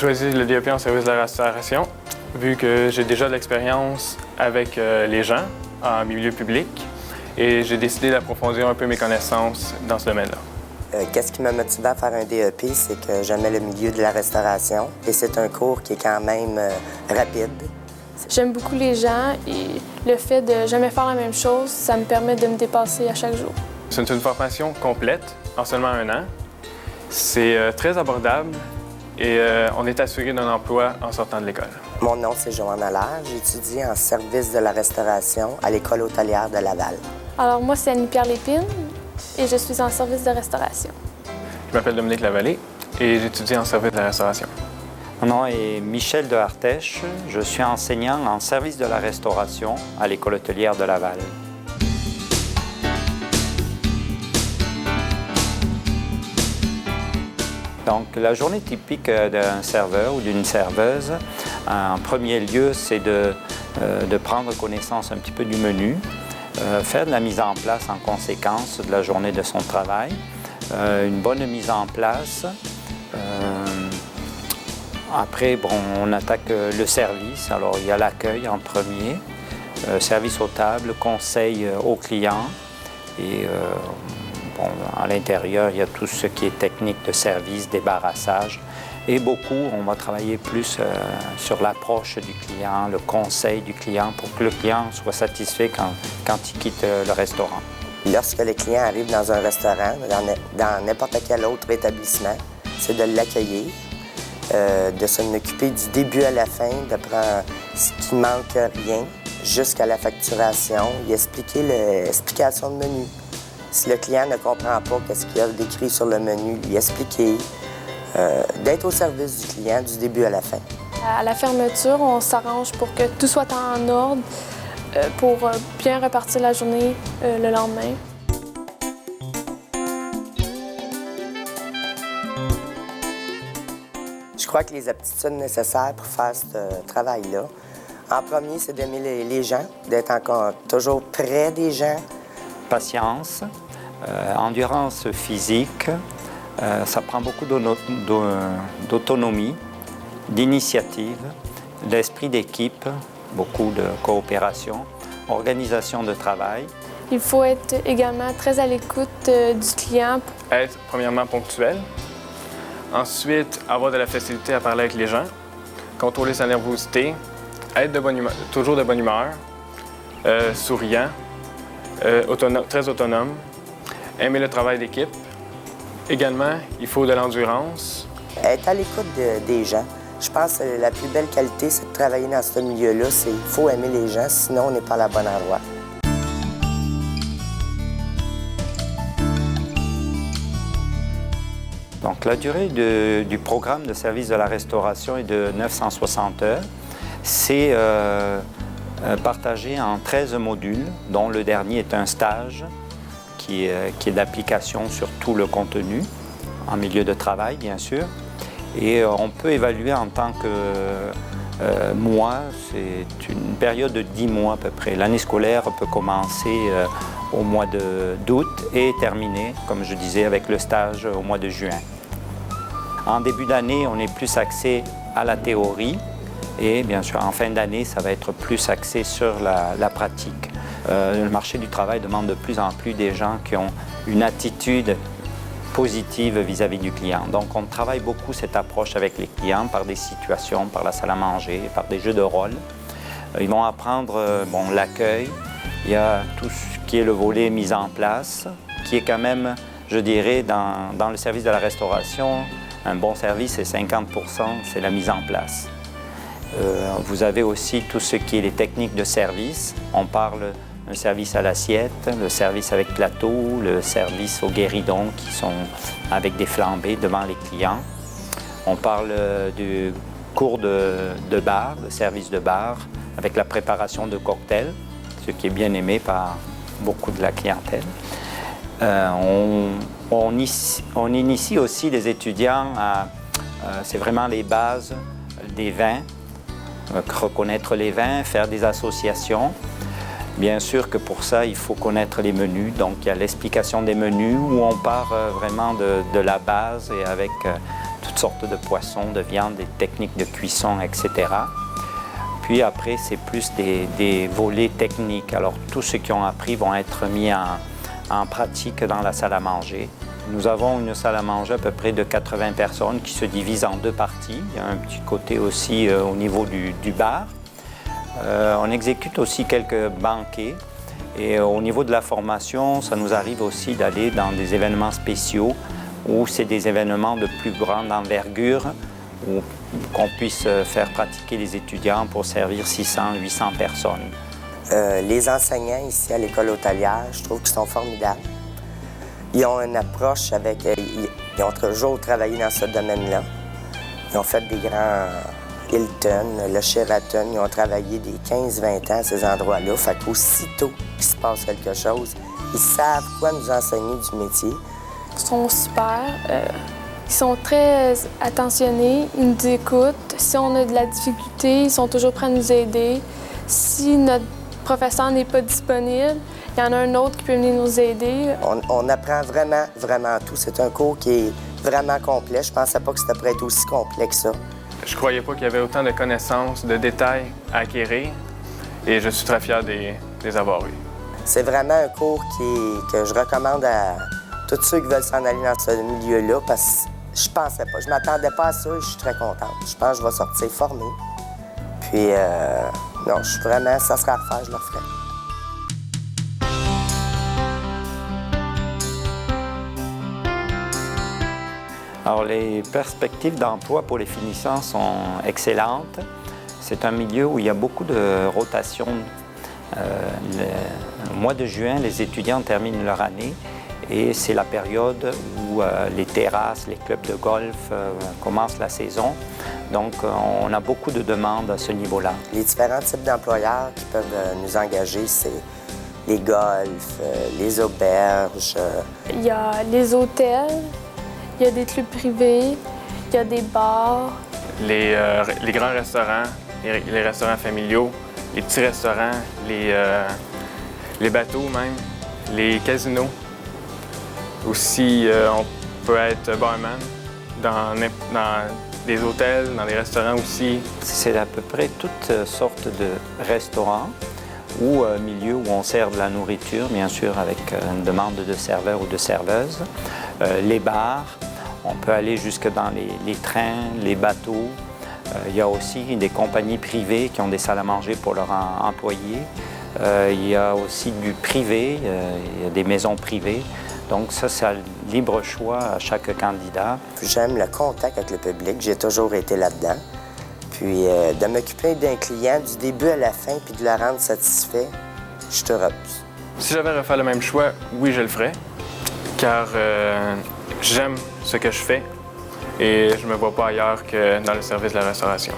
choisi le DEP en service de la restauration, vu que j'ai déjà de l'expérience avec les gens en milieu public et j'ai décidé d'approfondir un peu mes connaissances dans ce domaine-là. Qu'est-ce qui m'a motivé à faire un DEP, c'est que j'aimais le milieu de la restauration et c'est un cours qui est quand même rapide. J'aime beaucoup les gens et le fait de jamais faire la même chose, ça me permet de me dépasser à chaque jour. C'est une formation complète en seulement 1 an. C'est très abordable et on est assuré d'un emploi en sortant de l'école. Mon nom, c'est Joanne Allaire. J'étudie en service de la restauration à l'École hôtelière de Laval. Alors moi, c'est Annie-Pierre Lépine et je suis en service de restauration. Je m'appelle Dominique Lavallée et j'étudie en service de la restauration. Mon nom est Michel de Hartèche. Je suis enseignant en service de la restauration à l'École hôtelière de Laval. Donc, la journée typique d'un serveur ou d'une serveuse, en premier lieu, c'est de prendre connaissance un petit peu du menu, faire de la mise en place en conséquence de la journée de son travail, une bonne mise en place. Après, bon, on attaque le service. Alors, il y a l'accueil en premier, service aux tables, conseil aux clients et bon, à l'intérieur, il y a tout ce qui est technique de service, débarrassage. Et beaucoup, on va travailler plus sur l'approche du client, le conseil du client pour que le client soit satisfait quand il quitte le restaurant. Lorsque les clients arrivent dans un restaurant, dans n'importe quel autre établissement, c'est de l'accueillir, de s'en occuper du début à la fin, de prendre ce qui manque rien jusqu'à la facturation et expliquer l'explication de menu. Si le client ne comprend pas ce qu'il y a décrit sur le menu, lui expliquer, d'être au service du client du début à la fin. À la fermeture, on s'arrange pour que tout soit en ordre pour bien repartir la journée le lendemain. Je crois que les aptitudes nécessaires pour faire ce travail-là, en premier, c'est d'aimer les gens, d'être encore toujours près des gens. Patience, endurance physique, ça prend beaucoup d'autonomie, d'initiative, d'esprit d'équipe, beaucoup de coopération, organisation de travail. Il faut être également très à l'écoute du client. Être premièrement ponctuel. Ensuite, avoir de la facilité à parler avec les gens, contrôler sa nervosité, être de bonne humeur, toujours de bonne humeur, souriant, très autonome, aimer le travail d'équipe. Également, il faut de l'endurance. Être à l'écoute des gens. Je pense que la plus belle qualité, c'est de travailler dans ce milieu-là. Il faut aimer les gens, sinon on n'est pas à la bonne endroit. Donc, la durée du programme de service de la restauration est de 960 heures. C'est partagé en 13 modules, dont le dernier est un stage qui est d'application sur tout le contenu, en milieu de travail, bien sûr. Et on peut évaluer en tant que mois, c'est une période de 10 mois à peu près. L'année scolaire peut commencer au mois d'août et terminer, comme je disais, avec le stage au mois de juin. En début d'année, on est plus axé à la théorie et bien sûr, en fin d'année, ça va être plus axé sur la pratique. Le marché du travail demande de plus en plus des gens qui ont une attitude positive vis-à-vis du client. Donc, on travaille beaucoup cette approche avec les clients par des situations, par la salle à manger, par des jeux de rôle. Ils vont apprendre l'accueil. Il y a tout ce qui est le volet mise en place, qui est quand même, je dirais, dans le service de la restauration, un bon service, c'est 50%, c'est la mise en place. Vous avez aussi tout ce qui est les techniques de service. On parle le service à l'assiette, le service avec plateau, le service au guéridon qui sont avec des flambées devant les clients. On parle du cours de bar, de service de bar, avec la préparation de cocktails, ce qui est bien aimé par beaucoup de la clientèle. On initie aussi les étudiants à, c'est vraiment les bases des vins, reconnaître les vins, faire des associations. Bien sûr que pour ça, il faut connaître les menus. Donc, il y a l'explication des menus où on part vraiment de la base et avec toutes sortes de poissons, de viande, des techniques de cuisson, etc. Puis après, c'est plus des volets techniques. Alors, tous ceux qui ont appris vont être mis en pratique dans la salle à manger. Nous avons une salle à manger à peu près de 80 personnes qui se divise en 2 parties. Il y a un petit côté aussi au niveau du bar. On exécute aussi quelques banquets. Et au niveau de la formation, ça nous arrive aussi d'aller dans des événements spéciaux où c'est des événements de plus grande envergure, où qu'on puisse faire pratiquer les étudiants pour servir 600, 800 personnes. Les enseignants ici à l'école hôtelière, je trouve qu'ils sont formidables. Ils ont une approche avec... Ils ont toujours travaillé dans ce domaine-là. Ils ont fait des grands Hilton, le Sheraton. Ils ont travaillé des 15-20 ans à ces endroits-là. Fait qu'aussitôt qu'il se passe quelque chose, ils savent quoi nous enseigner du métier. Ils sont super. Ils sont très attentionnés. Ils nous écoutent. Si on a de la difficulté, ils sont toujours prêts à nous aider. Si notre professeur n'est pas disponible, il y en a un autre qui peut venir nous aider. On apprend vraiment, vraiment tout. C'est un cours qui est vraiment complet. Je pensais pas que c'était pourrait être aussi complet que ça. Je croyais pas qu'il y avait autant de connaissances, de détails à acquérir, et je suis très fier de les avoir eus. C'est vraiment un cours que je recommande à tous ceux qui veulent s'en aller dans ce milieu-là, parce que je pensais pas, je m'attendais pas à ça et je suis très contente. Je pense que je vais sortir formée. Puis, non, je suis vraiment, ça sera à refaire, je le referai. Alors, les perspectives d'emploi pour les finissants sont excellentes. C'est un milieu où il y a beaucoup de rotation. Au mois de juin, les étudiants terminent leur année et c'est la période où les terrasses, les clubs de golf commencent la saison. Donc, on a beaucoup de demandes à ce niveau-là. Les différents types d'employeurs qui peuvent nous engager, c'est les golfs, les auberges. Il y a les hôtels, il y a des clubs privés, il y a des bars. Les grands restaurants, les restaurants familiaux, les petits restaurants, les bateaux même, les casinos. Aussi, on peut être barman dans des hôtels, dans des restaurants aussi. C'est à peu près toutes sortes de restaurants ou milieux où on sert de la nourriture, bien sûr avec une demande de serveurs ou de serveuses. Les bars, on peut aller jusque dans les trains, les bateaux. Il y a aussi des compagnies privées qui ont des salles à manger pour leurs employés. Il y a aussi du privé, il y a des maisons privées. Donc ça, c'est à libre choix à chaque candidat. J'aime le contact avec le public, j'ai toujours été là-dedans. Puis de m'occuper d'un client du début à la fin puis de le rendre satisfait, je suis heureuse. Si j'avais à refaire le même choix, oui, je le ferais, car j'aime ce que je fais et je me vois pas ailleurs que dans le service de la restauration.